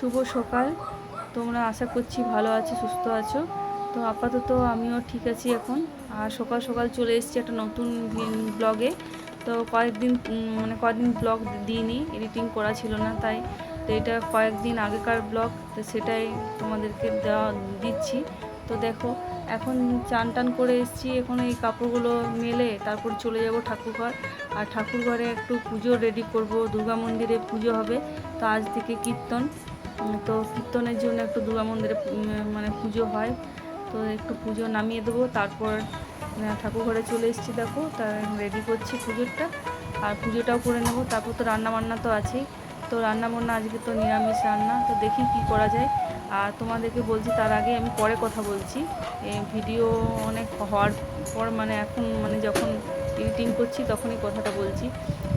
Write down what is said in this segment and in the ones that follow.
শুভ সকাল। তোমরা আশা করছি ভালো আছো, সুস্থ আছো। তো আপাতত আমিও ঠিক আছি এখন। আর সকাল সকাল চলে এসেছি একটা নতুন ব্লগে। তো কয়েকদিন ব্লগ দিইনি, এডিটিং করা ছিল না তাই। তো এটা কয়েকদিন আগেকার ব্লগ, তো সেটাই তোমাদেরকে দিচ্ছি। তো দেখো, এখন চান টান করে এসেছি, এখন এই কাপড়গুলো মেলে তারপর চলে যাব ঠাকুরঘর। আর ঠাকুরঘরে একটু পুজো রেডি করব, দুর্গা মন্দিরে পুজো হবে। তো আজ থেকে কীর্তন, তো কীর্তনের জন্য একটু দুর্গা মন্দিরে পুজো হয়। তো একটু পুজো নামিয়ে দেবো, তারপর ঠাকুর ঘরে চলে এসেছি। দেখো, তা রেডি করছি পুজোটা, আর পুজোটাও করে নেব। তারপর তো রান্না বান্না তো আছেই। তো রান্না বান্না আজকে তো নিরামিষ রান্না, তো দেখি কি করা যায়। আর তোমাদেরকে বলছি তার আগে আমি পরে কথা বলছি। ভিডিও অনেক হওয়ার পর এখন যখন এডিটিং করছি তখনই কথাটা বলছি।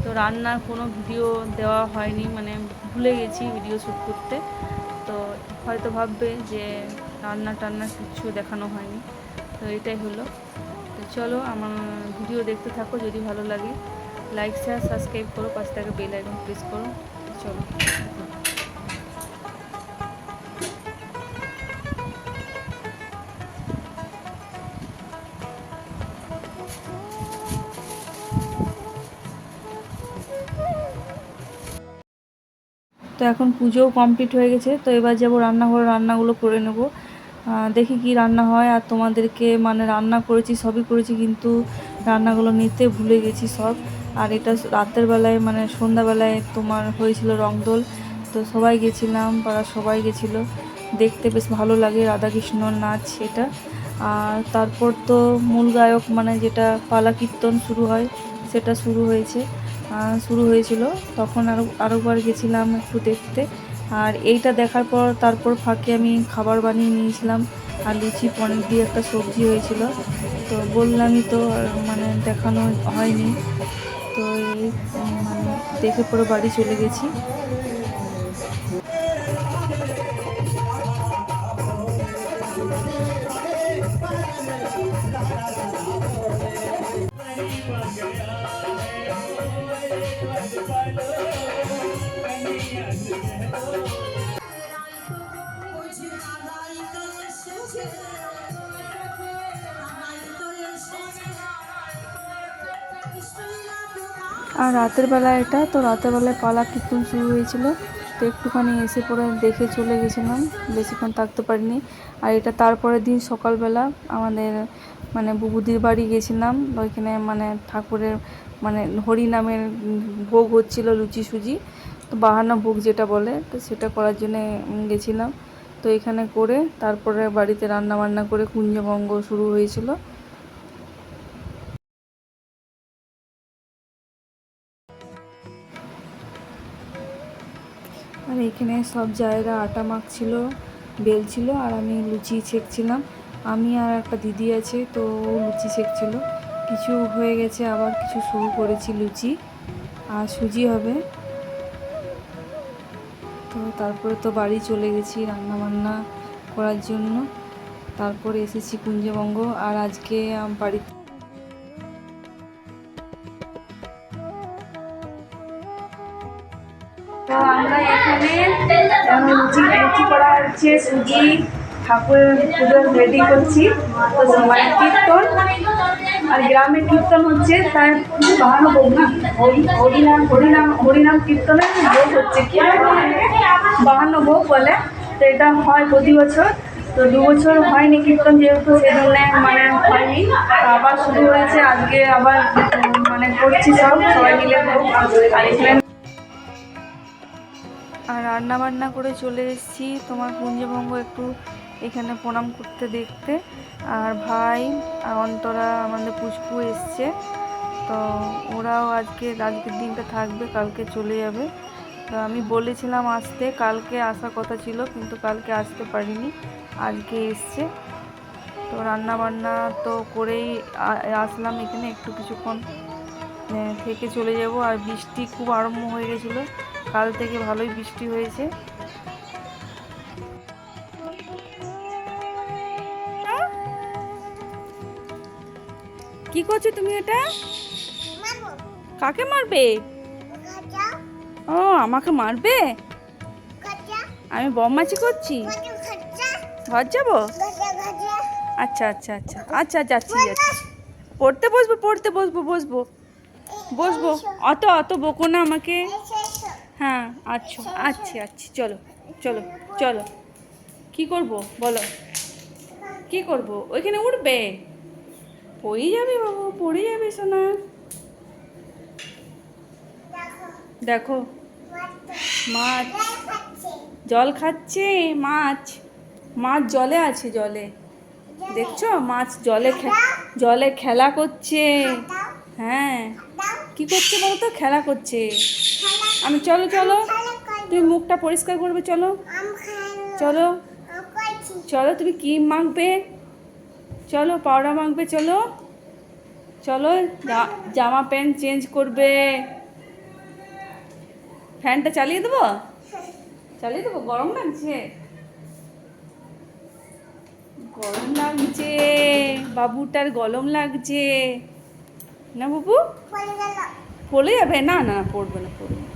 তো রান্নার কোনো ভিডিও দেওয়া হয়নি, ভুলে গেছি ভিডিও শ্যুট করতে। তো হয়তো ভাববে যে রান্না টান্না কিছু দেখানো হয়নি, তো এটাই হলো। তো চলো, আমার ভিডিও দেখতে থাকো। যদি ভালো লাগে লাইক শেয়ার সাবস্ক্রাইব করো, পাশে থেকে বেল আইকন প্রেস করো। চলো। তো এখন পুজোও কমপ্লিট হয়ে গেছে, তো এবার যাবো রান্নাঘরে, রান্নাগুলো করে নেব। দেখি কি রান্না হয়। আর তোমাদেরকে রান্না করেছি, সবই করেছি, কিন্তু রান্নাগুলো নিতে ভুলে গেছি সব। আর এটা রাতের বেলায় সন্ধ্যাবেলায় তোমার হয়েছিল রংদোল। তো সবাই গেছিলাম, পাড়ার সবাই গেছিলো দেখতে, বেশ ভালো লাগে রাধাকৃষ্ণর নাচ এটা। আর তারপর তো মূল গায়ক যেটা পালা কীর্তন শুরু হয়, সেটা শুরু হয়েছিল। তখন আরেকবার গেছিলাম একটু দেখতে। আর এইটা দেখার পর তারপর ফাঁকে আমি খাবার বানিয়ে নিয়েছিলাম, আর লুচি পনির দিয়ে একটা সবজি হয়েছিল। তো বললামই তো, দেখানো হয়নি। তো এই দেখে পরে বাড়ি চলে গেছি। আর রাতের বেলা এটা, তো রাতের বেলায় পালা কীর্তন শুরু হয়েছিল। তো একটুখানি এসে পরে দেখে চলে গেছিলাম, বেশিক্ষণ থাকতে পারিনি। আর এটা তারপরের দিন সকালবেলা আমাদের বুবুদির বাড়ি গেছিলাম। ওইখানে ঠাকুরের হরিনামের ভোগ হচ্ছিল, লুচি সুজি, তো বাহান্ন ভোগ যেটা বলে, তো সেটা করার জন্যে গেছিলাম। তো এখানে করে তারপরে বাড়িতে রান্না বান্না করে কুঞ্জভঙ্গ শুরু হয়েছিল। আর এখানে সব জায়গা আটা মাখছিল, বেলছিল, আর আমি লুচি ছেঁকছিলাম। আমি আর একটা দিদি আছে, তো ও লুচি ছেঁকছিল। কিছু হয়ে গেছে, আবার কিছু শুরু করেছি লুচি, আর সুজি হবে। তো তারপরে তো বাড়ি চলে গেছি রান্না বান্না করার জন্য। তারপরে এসেছি কুঞ্জবঙ্গ। আর আজকে বাড়িতে তো আমরা এখানে লুচি করা হচ্ছে, সুজি ঠাকুরের পুজো রেডি করছি। তো সবাই কীর্তন, আর গ্রামে কীর্তন হচ্ছে, তাই বাহানো ভোগ না, হরিনাম কীর্তনের ভোগ হচ্ছে, কি বাহান্ন ভোগ বলে। তো এটা হয় প্রতি বছর। তো 2 বছর হয়নি কীর্তন, যেহেতু সেই জন্য হয়নি। আবার শুরু হয়েছে আজকে, আবার করছি সবাই মিলে ভোগ। আর এখানে আর রান্না বান্না করে চলে এসেছি তোমার কুঞ্জভঙ্গ একটু এখানে প্রণাম করতে দেখতে। আর ভাই আর অন্তরা, আমাদের পুষ্পু এসছে। তো ওরাও আজকের দিনটা থাকবে, কালকে চলে যাবে। তো আমি বলেছিলাম আসতে, কালকে আসার কথা ছিল, কিন্তু কালকে আসতে পারিনি, আজকে এসছে। তো রান্না বান্না তো করেই আসলাম এখানে, একটু কিছুক্ষণ থেকে চলে যাব। আর বৃষ্টি খুব আরম্ভ হয়ে গেছিলো, কাল থেকে ভালোই বৃষ্টি হয়েছে। কি করছো তুমি এটা? কাকে মারবে? ও, আমাকে মারবে? আমি বদমাইশি করছি? ঘর যাবো? আচ্ছা আচ্ছা আচ্ছা আচ্ছা, যাচ্ছি যাচ্ছি। পড়তে বসবো, পড়তে বসবো, বসবো বসবো। অত অত বকো না আমাকে। হ্যাঁ আচ্ছা আচ্ছা আচ্ছা, চলো চলো চলো। কি করব বলো? কি করব? ওইখানে উঠবে? পড়ে যাবে বাবু, পড়ে যাবে সোনা। দেখো মাছ জল খাচ্ছে। মাছ, মাছ জলে আছে, জলে। দেখছো মাছ জলে জলে খেলা করছে। হ্যাঁ, কি করছে বলো তো? খেলা করছে। আমি, চলো চলো, তুমি মুখটা পরিষ্কার করবে, চলো চলো চলো। তুমি ক্রিম মাখবে, চলো পাউডার মাখবে, চলো চলো। জামা প্যান্ট চেঞ্জ করবে। ফ্যানটা চালিয়ে দেবো? চালিয়ে দেবো? গরম লাগছে? গরম লাগছে বাবুটার, গরম লাগছে না বাবু? পড়ে যাবে? না না, পড়বে না, পড়বে না,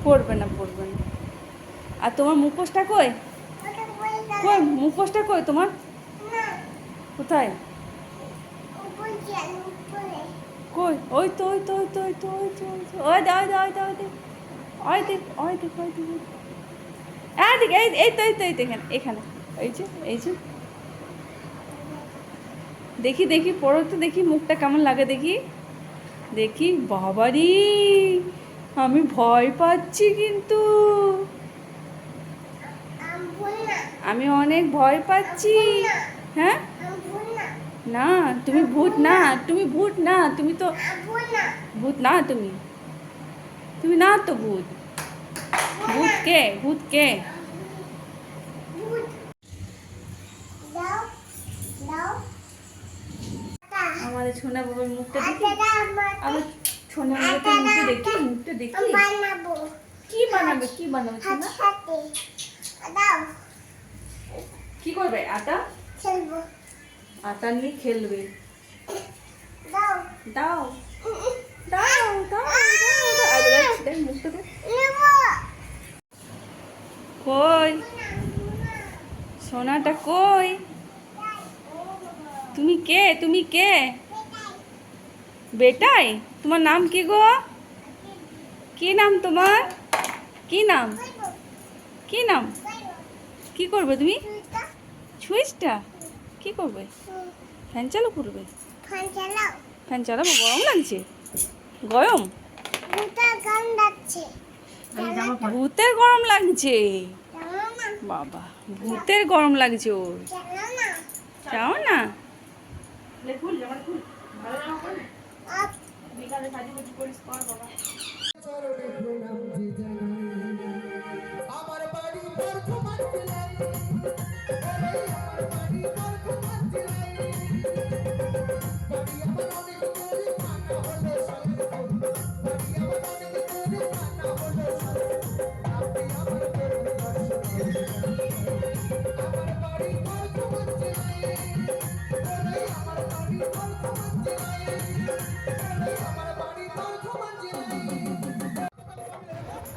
পড়বে না, পড়বে না। আর তোমার মুখোশটা কই? কই মুখোশটা কই তোমার? কোথায়? কই? ওই তো, ওই তো, ওই তো, ওই তো, ওই তো, ওই তো, ওই দে, ওই দে, ওই দে, ওই দে, ওই দেখ, ওই দেখ, ওই দেখ, দেখ, এই এই তো, এই তো, এই তো, এখানে এখানে, এই যে, এই যে। দেখি দেখি, পড়ো তো দেখি, মুখটা কেমন লাগে দেখি। দেখি, বাবারি, আমি ভয় পাচ্ছি কিন্তু। আমি অনেক ভয় পাচ্ছি। হ্যাঁ, না তুমি ভূত না, তুমি ভূত না, তুমি তো ভূত না, তুমি তুমি না তো ভূত। ভূত কে? ভূত কে? আমাদের সোনা বাবার মুখটা দেখি। আমার সোনা বাবাকে মুখটা দেখি, মুখটা দেখি। কি বানাবে? কি বানাবে সোনা? কি করবে? আটা? আটা নিয়ে খেলবে। দাও দাও দাও দাও দাও। মুখটা দেখ। কই সোনাটা কই? তুমি কে? তুমি কে? বেটাই? তোমার নাম কি গো? কি নাম তোমার? কি নাম? কি নাম? কি করবে তুমি? সুইচটা কি করবে? ফ্যান চালু করবে? ফ্যান চালাবো? গরম লাগছে? গরম? ভূতের গরম লাগছে? বাবা, ভূতের গরম লাগছে ওর। চাও না?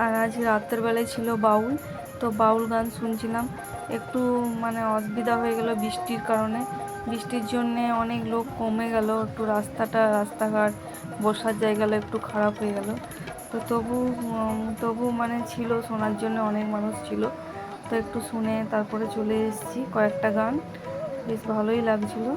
আর আজ রাতের বেলায় ছিল বাউল, তো বাউল গান শুনছিলাম। একটু মানে অসুবিধা হয়ে গেল বৃষ্টির কারণে। বৃষ্টির জন্যে অনেক লোক কমে গেল, একটু রাস্তাঘাট বসার জায়গাগুলো একটু খারাপ হয়ে গেল। তো তবু মানে ছিল, শোনার জন্য অনেক মানুষ ছিল। তো একটু শুনে তারপরে চলে এসেছি। কয়েকটা গান বেশ ভালোই লাগছিলো।